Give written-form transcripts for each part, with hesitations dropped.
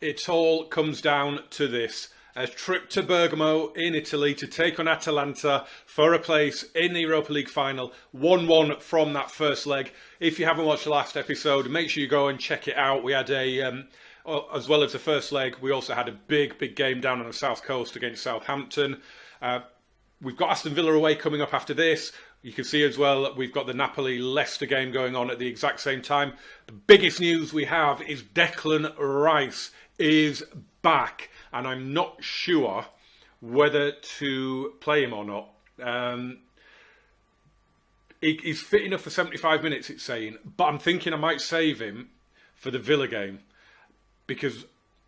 it all comes down to this. A trip to Bergamo in Italy to take on Atalanta for a place in the Europa League final. 1-1 from that first leg. If you haven't watched the last episode, make sure you go and check it out. We had as well as the first leg, we also had a big game down on the south coast against Southampton. We've got Aston Villa away coming up after this. You can see as well that we've got the Napoli-Leicester game going on at the exact same time. The biggest news we have is Declan Rice is back. And I'm not sure whether to play him or not. He's fit enough for 75 minutes, it's saying. But I'm thinking I might save him for the Villa game. Because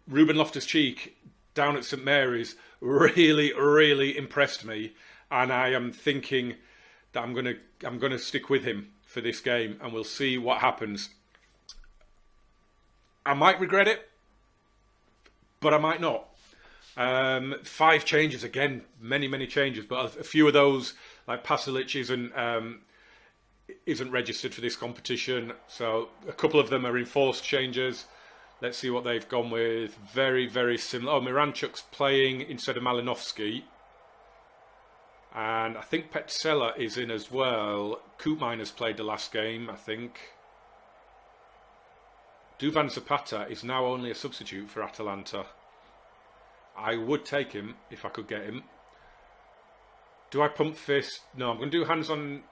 Ruben Loftus-Cheek down at St Mary's really impressed me. And I am thinking that I'm gonna stick with him for this game. And we'll see what happens. I might regret it. But I might not. 5 changes again, many changes, but a few of those, like Pasalic isn't registered for this competition, so a couple of them are enforced changes. Let's see what they've gone with. Very similar. Oh, Miranchuk's playing instead of Malinovsky, and I think Petzela is in as well. Koopmine has played the last game, I think. Duvan Zapata is now only a substitute for Atalanta. I would take him if I could get him. Do I pump fist? No, I'm going to do hands on.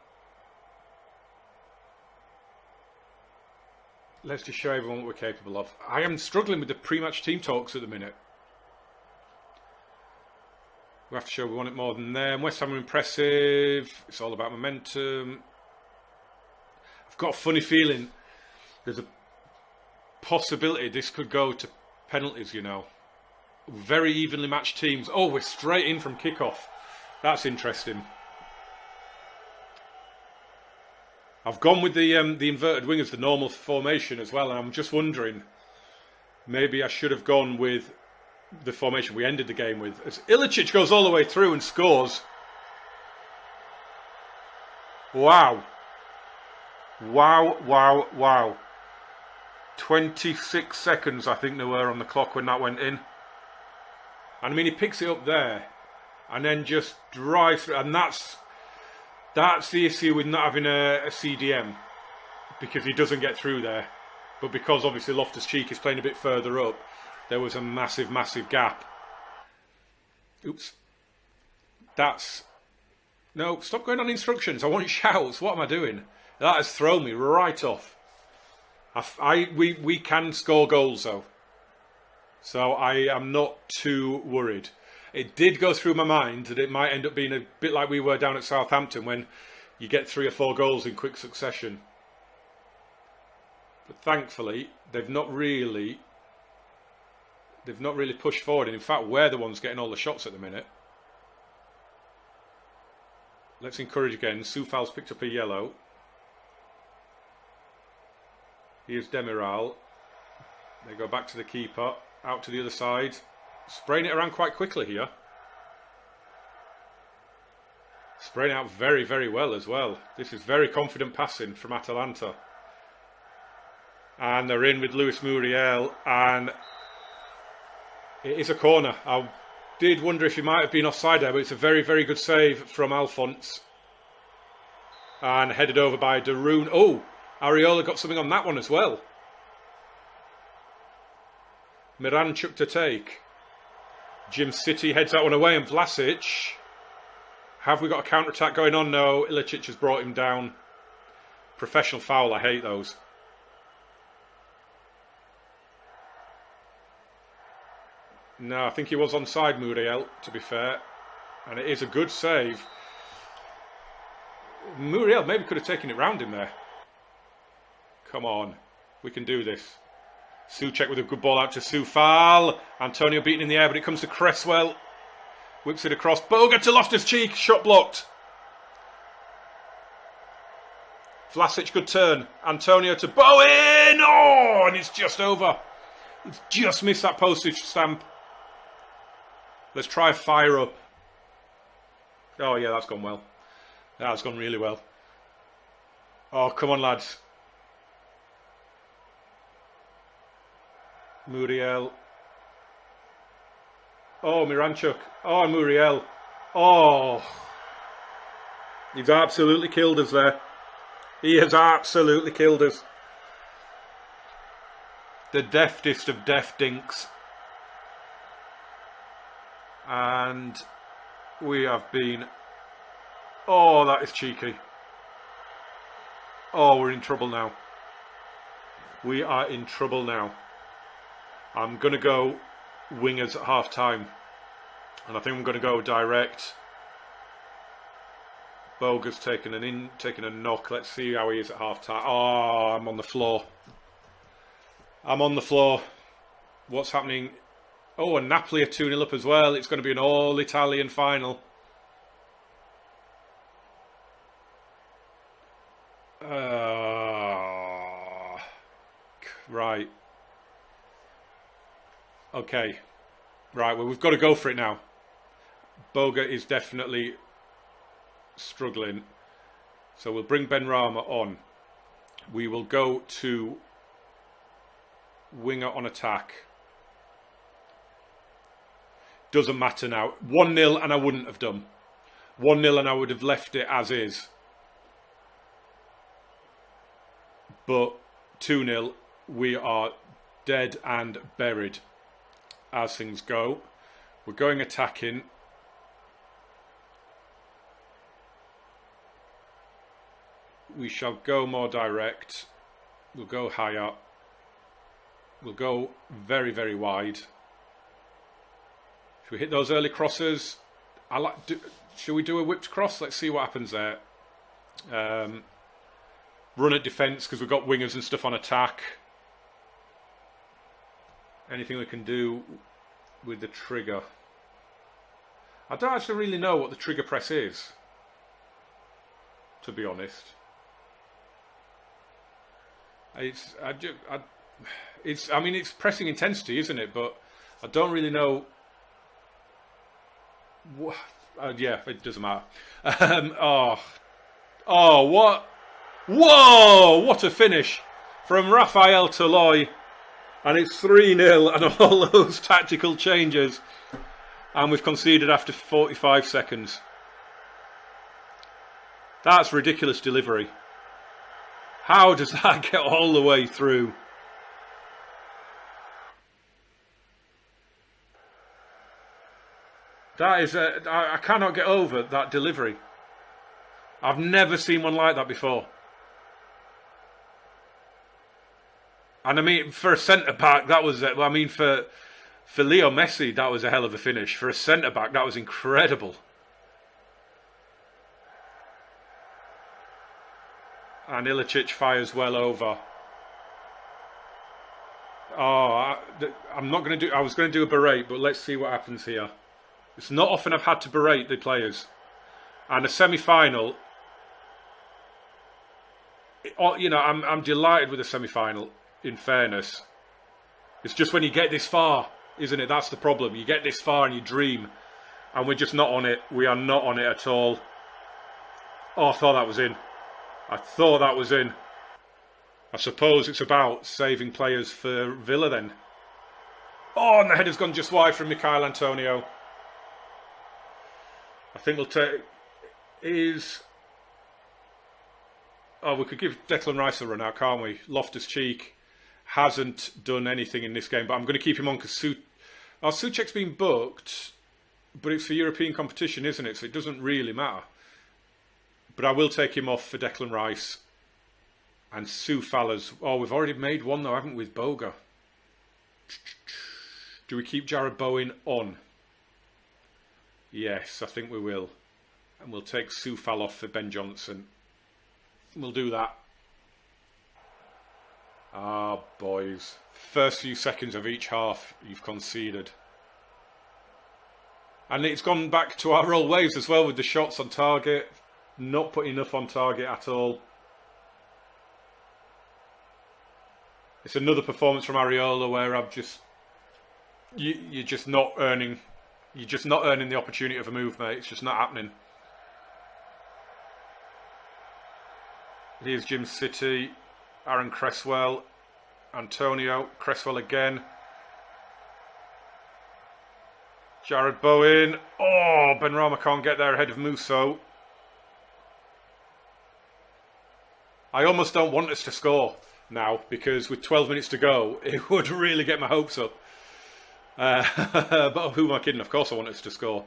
Let's just show everyone what we're capable of. I am struggling with the pre-match team talks at the minute. We have to show we want it more than them. West Ham are impressive. It's all about momentum. I've got a funny feeling there's a possibility this could go to penalties, you know. Very evenly matched teams. Oh, we're straight in from kickoff. That's interesting. I've gone with the inverted wingers, the normal formation as well, and I'm just wondering, maybe I should have gone with the formation we ended the game with. As Ilicic goes all the way through and scores. Wow. 26 seconds, I think there were on the clock when that went in. And I mean, he picks it up there and then just drives through. And that's the issue with not having a CDM, because he doesn't get through there. But because obviously Loftus-Cheek is playing a bit further up, there was a massive gap. Oops. No, stop going on instructions. I want shouts. What am I doing? That has thrown me right off. We can score goals though. So I am not too worried. It did go through my mind that it might end up being a bit like we were down at Southampton when you get 3 or 4 goals in quick succession. But thankfully, they've not really pushed forward. And in fact, we're the ones getting all the shots at the minute. Let's encourage again. Soufal's picked up a yellow. Here's Demiral. They go back to the keeper. Out to the other side. Spraying it around quite quickly here. Spraying out very well as well. This is very confident passing from Atalanta. And they're in with Luis Muriel. And it is a corner. I did wonder if he might have been offside there, but it's a very good save from Alphonse. And headed over by Darun. Oh, Areola got something on that one as well. Miranchuk to take. Jim City heads that one away, and Vlasic. Have we got a counter-attack going on? No, Ilicic has brought him down. Professional foul, I hate those. No, I think he was onside, Muriel, to be fair. And it is a good save. Muriel maybe could have taken it round him there. Come on, we can do this. Souček with a good ball out to Soufal. Antonio beaten in the air, but it comes to Cresswell. Whips it across. Boga to Loftus-Cheek. Shot blocked. Vlasic, good turn. Antonio to Bowen. Oh, and it's just over. It's just missed that postage stamp. Let's try a fire up. Oh, yeah, that's gone well. That's gone really well. Oh, come on, lads. Muriel. Oh, Miranchuk. Oh, Muriel. Oh. He's absolutely killed us there. He has absolutely killed us. The deftest of deft dinks. And we have been... Oh, that is cheeky. Oh, we're in trouble now. We are in trouble now. I'm going to go wingers at half time. And I think I'm going to go direct. Boga's taking a knock. Let's see how he is at half time. Oh, I'm on the floor. I'm on the floor. What's happening? Oh, and Napoli are 2-0 up as well. It's going to be an all-Italian final. Right. Okay. Right, well, we've got to go for it now. Boga is definitely struggling. So we'll bring Benrahma on. We will go to winger on attack. Doesn't matter now. 1-0 and I wouldn't have done. 1-0 and I would have left it as is. But 2-0, we are dead and buried as things go. We're going attacking. We shall go more direct. We'll go higher. We'll go very, very wide. Should we hit those early crosses? Should we do a whipped cross? Let's see what happens there. Run at defence because we've got wingers and stuff on attack. Anything we can do with the trigger. I don't actually really know what the trigger press is, to be honest. I mean, it's pressing intensity, isn't it? But I don't really know. Yeah, it doesn't matter. What? Whoa! What a finish from Raphael Toloi. And it's 3-0 and all those tactical changes. And we've conceded after 45 seconds. That's ridiculous delivery. How does that get all the way through? That is I cannot get over that delivery. I've never seen one like that before. And I mean, for a centre-back, that was... I mean, for Leo Messi, that was a hell of a finish. For a centre-back, that was incredible. And Ilicic fires well over. Oh, I'm not going to do... I was going to do a berate, but let's see what happens here. It's not often I've had to berate the players. And a semi-final... You know, I'm delighted with the semi-final, in fairness. It's just when you get this far, isn't it? That's the problem. You get this far and you dream. And we're just not on it. We are not on it at all. Oh, I thought that was in. I thought that was in. I suppose it's about saving players for Villa then. Oh, and the header's gone just wide from Michail Antonio. I think we'll take... Oh, we could give Declan Rice a run out, can't we? Loftus-Cheek hasn't done anything in this game, but I'm going to keep him on because Souček's been booked, but it's for European competition, isn't it? So it doesn't really matter. But I will take him off for Declan Rice. And Soufal's... Oh, we've already made one though, haven't we, with Boga? Do we keep Jared Bowen on? Yes, I think we will. And we'll take Soufal off for Ben Johnson. We'll do that. Ah, boys. First few seconds of each half, you've conceded. And it's gone back to our old ways as well with the shots on target. Not putting enough on target at all. It's another performance from Areola where I've just... You're just not earning... You're just not earning the opportunity of a move, mate. It's just not happening. Here's Jim City, Aaron Cresswell, Antonio, Cresswell again. Jared Bowen. Oh, Benrahma can't get there ahead of Musso. I almost don't want us to score now, because with 12 minutes to go, it would really get my hopes up. But who am I kidding? Of course I want us to score.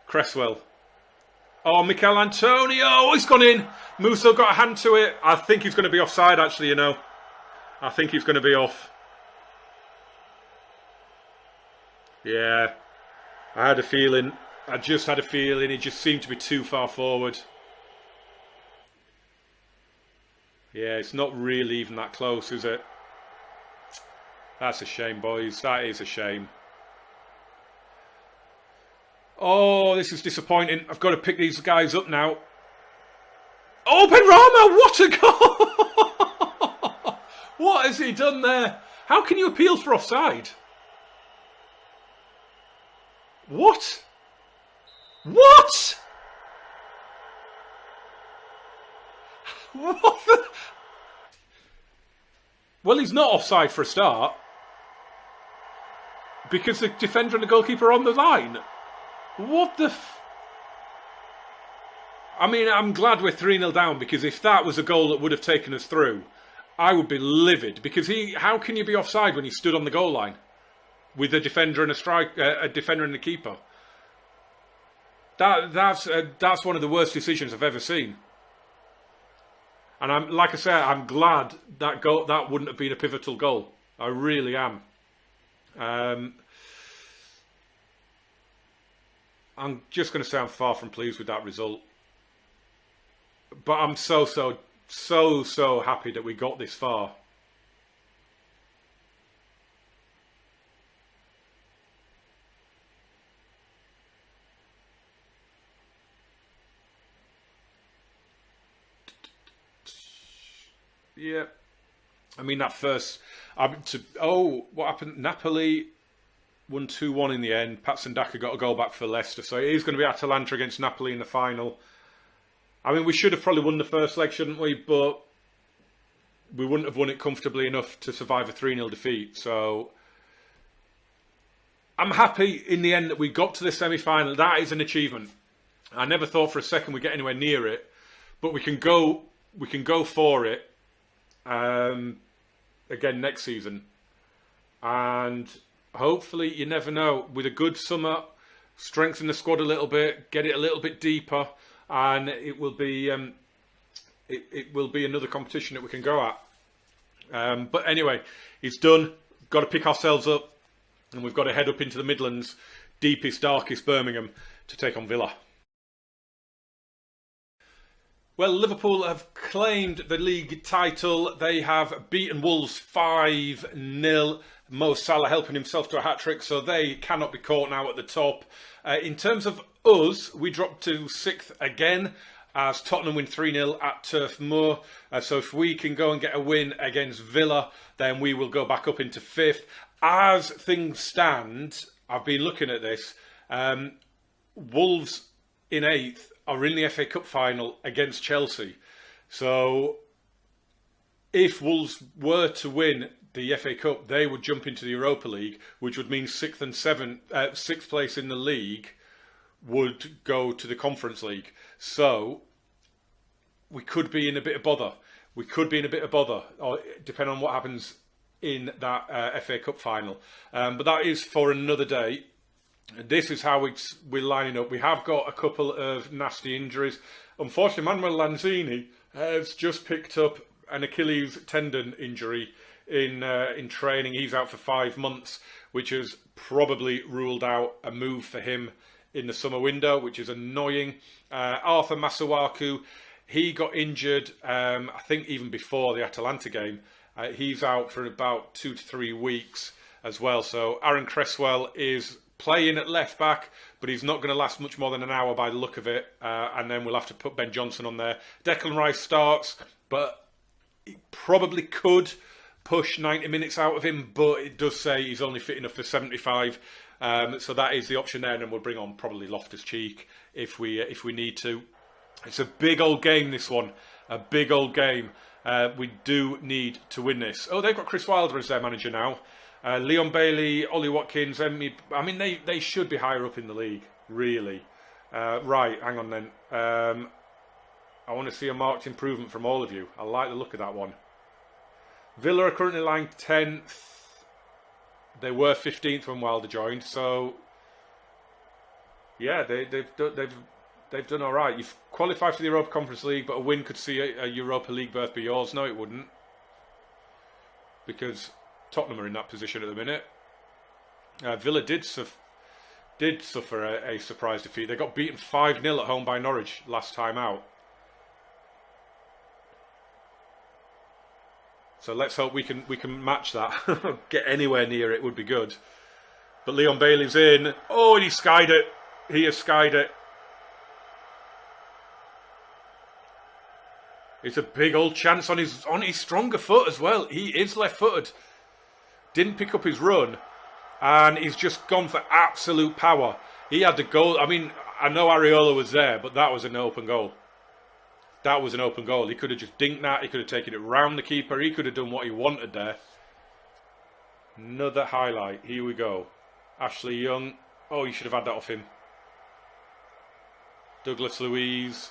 Cresswell. Oh, Mikel Antonio. Oh, he's gone in. Musso got a hand to it. I think he's going to be offside, actually, you know. I think he's going to be off. Yeah. I had a feeling. I just had a feeling. He just seemed to be too far forward. Yeah, it's not really even that close, is it? That's a shame, boys. That is a shame. Oh, this is disappointing. I've got to pick these guys up now. Oh, Benrahma! What a goal! What has he done there? How can you appeal for offside? What? What? What the... Well, he's not offside for a start, because the defender and the goalkeeper are on the line. What the... I mean, I'm glad we're 3-0 down, because if that was a goal that would have taken us through, I would be livid. Because how can you be offside when he stood on the goal line with a defender and a defender and a keeper? That's one of the worst decisions I've ever seen. And like I said, I'm glad that wouldn't have been a pivotal goal. I really am. I'm just going to say I'm far from pleased with that result. But I'm so happy that we got this far. Yeah. I mean, that first... what happened? Napoli won 2-1 in the end. Patson Daka got a goal back for Leicester. So it is going to be Atalanta against Napoli in the final. I mean, we should have probably won the first leg, shouldn't we? But we wouldn't have won it comfortably enough to survive a 3-0 defeat. So I'm happy in the end that we got to the semi-final. That is an achievement. I never thought for a second we'd get anywhere near it. But we can go for it again next season. And hopefully, you never know, with a good summer, strengthen the squad a little bit, get it a little bit deeper, and it will be another competition that we can go at. But anyway, it's done. Got to pick ourselves up, and we've got to head up into the Midlands, deepest, darkest Birmingham, to take on Villa. Well, Liverpool have claimed the league title. They have beaten Wolves 5-0. Mo Salah helping himself to a hat-trick, so they cannot be caught now at the top. In terms of us, we dropped to 6th again as Tottenham win 3-0 at Turf Moor. So if we can go and get a win against Villa, then we will go back up into 5th. As things stand, I've been looking at this. Wolves in 8th are in the FA Cup final against Chelsea. So if Wolves were to win the FA Cup, they would jump into the Europa League, which would mean 6th and 6th place in the league would go to the Conference League. So we could be in a bit of bother. Or depending on what happens in that FA Cup final. But that is for another day. This is how we're lining up. We have got a couple of nasty injuries. Unfortunately, Manuel Lanzini has just picked up an Achilles tendon injury in training. He's out for 5 months, which has probably ruled out a move for him in the summer window, which is annoying. Arthur Masuaku, he got injured, I think even before the Atalanta game. He's out for about 2 to 3 weeks as well. So Aaron Cresswell is playing at left back, but he's not going to last much more than an hour by the look of it. And then we'll have to put Ben Johnson on there. Declan Rice starts, but he probably could push 90 minutes out of him, but it does say he's only fit enough for 75. So that is the option there, and then we'll bring on probably Loftus-Cheek if we need to. It's a big old game, this one. A big old game. We do need to win this. Oh, they've got Chris Wilder as their manager now. Leon Bailey, Ollie Watkins, I mean, they should be higher up in the league, really. Right, hang on then. I want to see a marked improvement from all of you. I like the look of that one. Villa are currently lying 10th. They were 15th when Wilder joined, so yeah, they've done all right. You've qualified for the Europa Conference League, but a win could see a Europa League berth be yours. No, it wouldn't, because Tottenham are in that position at the minute. Villa did suffer a surprise defeat. They got beaten 5-0 at home by Norwich last time out. So let's hope we can match that. Get anywhere near it would be good. But Leon Bailey's in. Oh, and he skied it. He has skied it. It's a big old chance on his stronger foot as well. He is left-footed. Didn't pick up his run, and he's just gone for absolute power. He had the goal. I mean, I know Areola was there, but that was an open goal. That was an open goal. He could have just dinked that. He could have taken it round the keeper. He could have done what he wanted there. Another highlight. Here we go. Ashley Young. Oh, you should have had that off him. Douglas Luiz.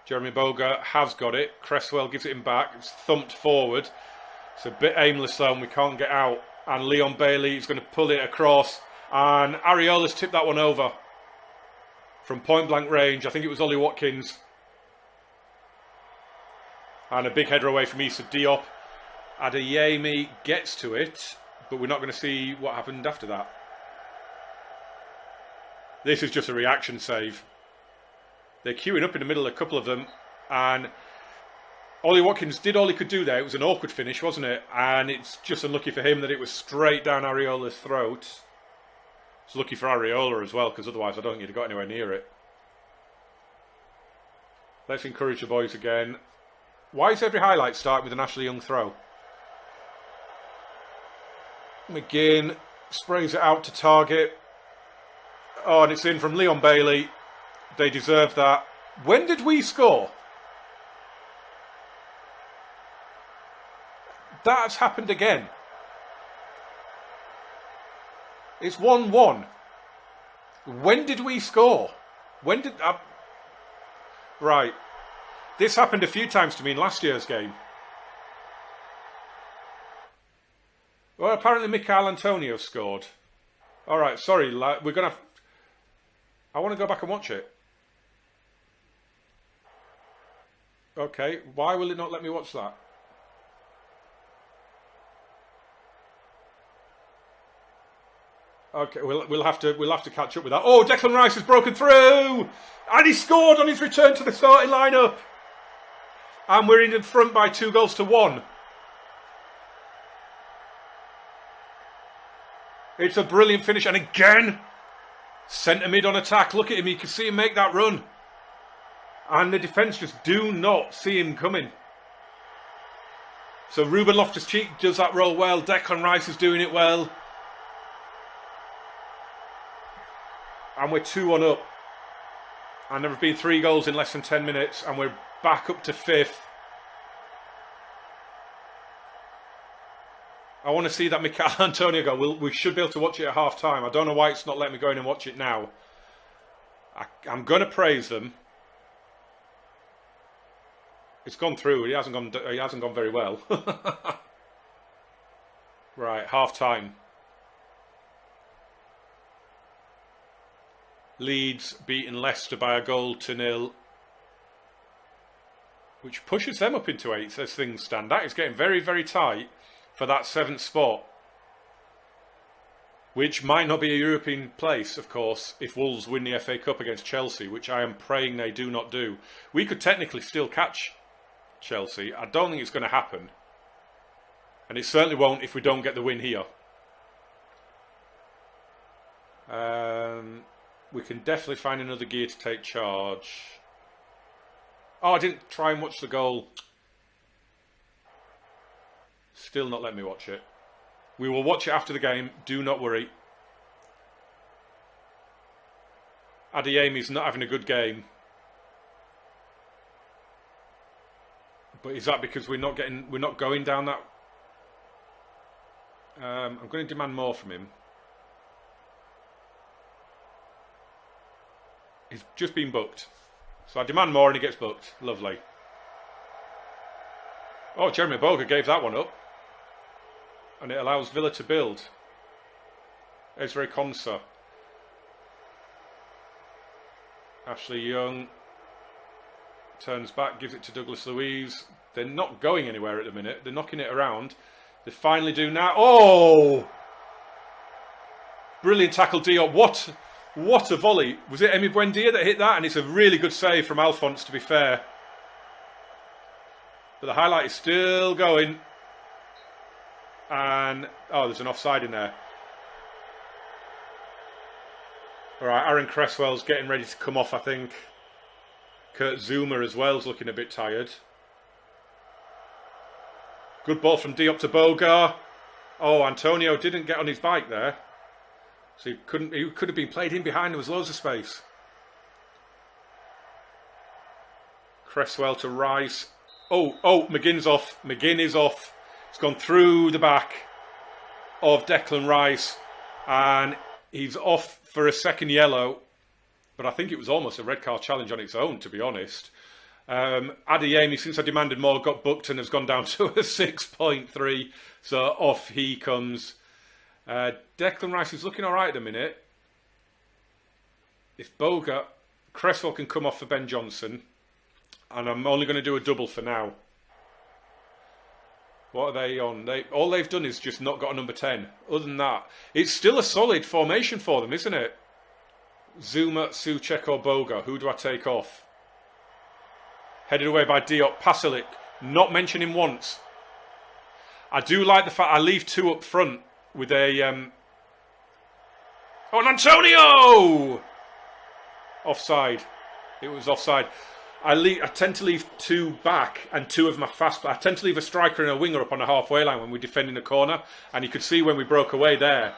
Jeremy Boga has got it. Cresswell gives it him back. It's thumped forward. It's a bit aimless though, and we can't get out. And Leon Bailey is going to pull it across. And Areola's tipped that one over. From point blank range. I think it was Ollie Watkins. And a big header away from Issa Diop. Adeyemi gets to it, but we're not going to see what happened after that. This is just a reaction save. They're queuing up in the middle, a couple of them, and Ollie Watkins did all he could do there. It was an awkward finish, wasn't it? And it's just unlucky for him that it was straight down Areola's throat. It's lucky for Areola as well, because otherwise I don't think he'd have got anywhere near it. Let's encourage the boys again. Why is every highlight starting with an Ashley Young throw? McGinn sprays it out to target. Oh, and it's in from Leon Bailey. They deserve that. When did we score? That's happened again. It's 1-1. When did we score? When did... Right. This happened a few times to me in last year's game. Well, apparently Michail Antonio scored. Alright, sorry, we're going to... I want to go back and watch it. Okay, why will it not let me watch that? Okay, we'll have to catch up with that. Oh, Declan Rice has broken through! And he scored on his return to the starting lineup! And we're in front by 2-1. It's a brilliant finish. And again, centre mid on attack. Look at him. You can see him make that run. And the defence just do not see him coming. So Ruben Loftus-Cheek does that role well. Declan Rice is doing it well. And we're 2-1 up. And there have been 3 goals in less than 10 minutes. And we're back up to 5th. I want to see that Michail Antonio goal. We should be able to watch it at half time. I don't know why it's not letting me go in and watch it now. I'm going to praise them. It's gone through. He hasn't gone very well. Right, half time. Leeds beating Leicester by 1-0, which pushes them up into 8th as things stand. That is getting very, very tight for that 7th spot, which might not be a European place, of course, if Wolves win the FA Cup against Chelsea, which I am praying they do not do. We could technically still catch Chelsea. I don't think it's going to happen. And it certainly won't if we don't get the win here. We can definitely find another gear to take charge. Oh, I didn't try and watch the goal. Still not letting me watch it. We will watch it after the game. Do not worry. Adeyemi's not having a good game. But is that because we're not going down that? I'm going to demand more from him. He's just been booked. So I demand more and he gets booked. Lovely. Oh, Jeremy Boga gave that one up. And it allows Villa to build. Ezra Konsa. Ashley Young turns back, gives it to Douglas Luiz. They're not going anywhere at the minute. They're knocking it around. They finally do now. Oh! Brilliant tackle, Diop. What a volley. Was it Emi Buendia that hit that? And it's a really good save from Alphonse, to be fair. But the highlight is still going. And, oh, there's an offside in there. All right, Aaron Cresswell's getting ready to come off, I think. Kurt Zuma as well is looking a bit tired. Good ball from Diop to Boga. Oh, Antonio didn't get on his bike there. So he could have been played in behind. There was loads of space. Cresswell to Rice. Oh, McGinn's off. McGinn is off. It's gone through the back of Declan Rice. And he's off for a second yellow. But I think it was almost a red card challenge on its own, to be honest. Adeyemi, since I demanded more, got booked and has gone down to a 6.3. So off he comes. Declan Rice is looking all right at the minute. If Boga, Cresswell can come off for Ben Johnson. And I'm only going to do a double for now. What are they on? All they've done is just not got a number 10. Other than that, it's still a solid formation for them, isn't it? Zuma, Souček or Boga. Who do I take off? Headed away by Diop. Pasalic, not mention him once. I do like the fact I leave two up front with a... Oh, and Antonio! Offside. It was offside. I tend to leave two back and two of my fast... I tend to leave a striker and a winger up on the halfway line when we're defending a corner. And you could see when we broke away there,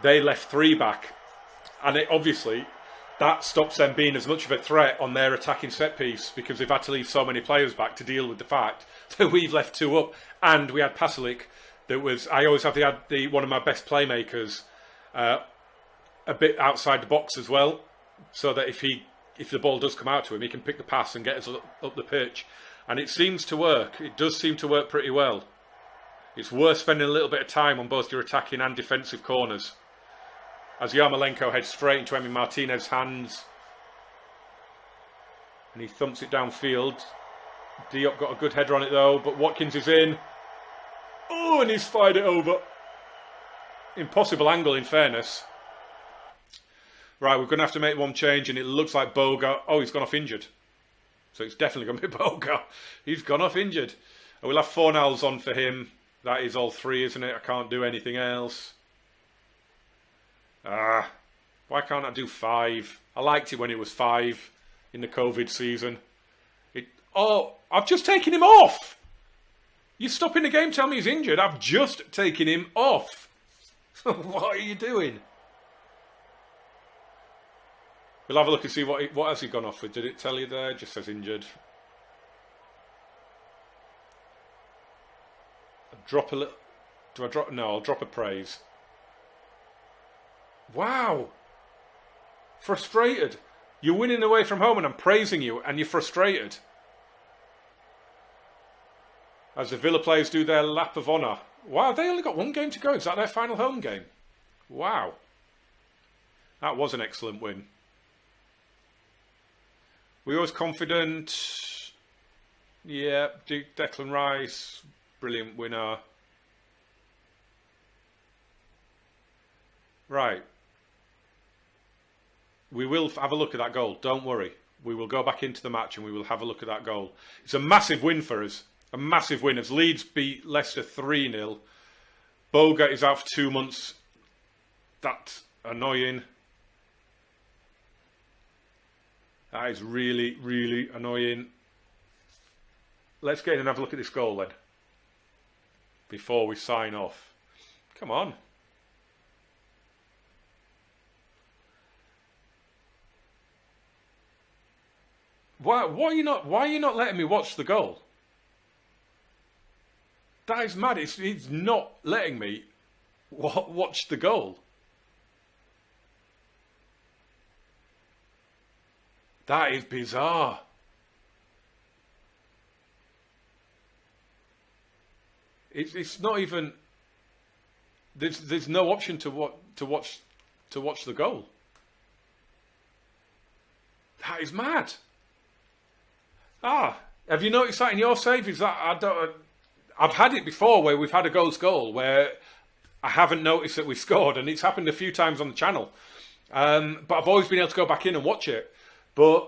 they left three back. And obviously, that stops them being as much of a threat on their attacking set piece because they've had to leave so many players back to deal with the fact that we've left two up. And we had Pasalic, that was... I always have one of my best playmakers a bit outside the box as well, so that if the ball does come out to him, he can pick the pass and get us up the pitch. And it seems to work. It does seem to work pretty well. It's worth spending a little bit of time on both your attacking and defensive corners. As Yarmolenko heads straight into Emi Martinez's hands. And he thumps it downfield. Diop got a good header on it though, but Watkins is in. Oh, and he's fired it over. Impossible angle in fairness. Right, we're going to have to make one change, and it looks like Boga... Oh, he's gone off injured. So it's definitely going to be Boga. He's gone off injured. And we'll have Fornals on for him. That is all three, isn't it? I can't do anything else. Why can't I do 5? I liked it when it was 5 in the COVID season. Oh, I've just taken him off. You're stopping the game, tell me he's injured. I've just taken him off. What are you doing? We'll have a look and see what has he gone off with. Did it tell you there? It just says injured. I'll drop a little... Do I drop... No, I'll drop a praise. Wow. Frustrated. You're winning away from home and I'm praising you and you're frustrated. As the Villa players do their lap of honour. Wow, they only got one game to go. Is that their final home game? Wow. That was an excellent win. We always confident. Yeah, Declan Rice, brilliant winner. Right. We will have a look at that goal. Don't worry. We will go back into the match and we will have a look at that goal. It's a massive win for us. A massive win as Leeds beat Leicester 3-0. Boga is out for 2 months. That's annoying. That is really, really annoying. Let's get in and have a look at this goal then. Before we sign off. Come on. Why are you not letting me watch the goal? That is mad. He's not letting me. Watch the goal. That is bizarre. It's not even. There's no option to watch the goal. That is mad. Have you noticed that in your save? Is that I've had it before where we've had a goal where I haven't noticed that we scored, and it's happened a few times on the channel. But I've always been able to go back in and watch it. Have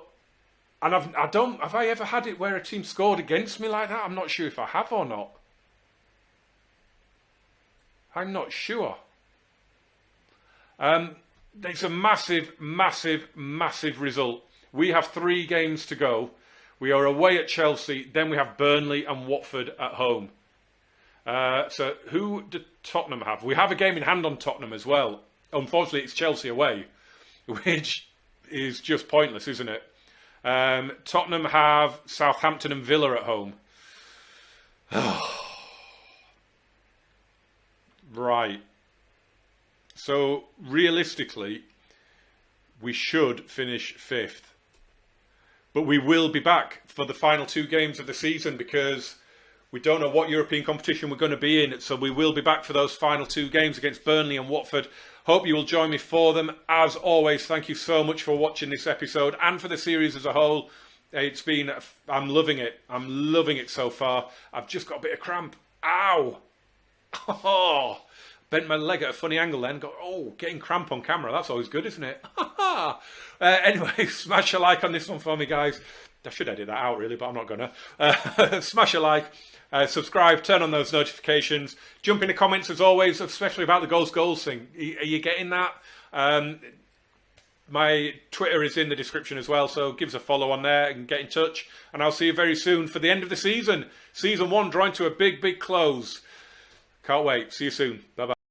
I ever had it where a team scored against me like that? I'm not sure if I have or not. I'm not sure. It's a massive, massive, massive result. We have 3 games to go. We are away at Chelsea, then we have Burnley and Watford at home. So who do Tottenham have? We have a game in hand on Tottenham as well. Unfortunately, it's Chelsea away, which is just pointless, isn't it? Tottenham have Southampton and Villa at home. Right. So, realistically, we should finish 5th. But we will be back for the final 2 games of the season because we don't know what European competition we're going to be in. So we will be back for those final 2 games against Burnley and Watford. Hope you will join me for them. As always, thank you so much for watching this episode and for the series as a whole. I'm loving it. I'm loving it so far. I've just got a bit of cramp. Ow! Oh, bent my leg at a funny angle then. Getting cramp on camera. That's always good, isn't it? Anyway, smash a like on this one for me, guys. I should edit that out, really, but I'm not going to. Smash a like, subscribe, turn on those notifications. Jump in the comments, as always, especially about the goals thing. Are you getting that? My Twitter is in the description as well, so give us a follow on there and get in touch. And I'll see you very soon for the end of the season. Season 1 drawing to a big, big close. Can't wait. See you soon. Bye-bye.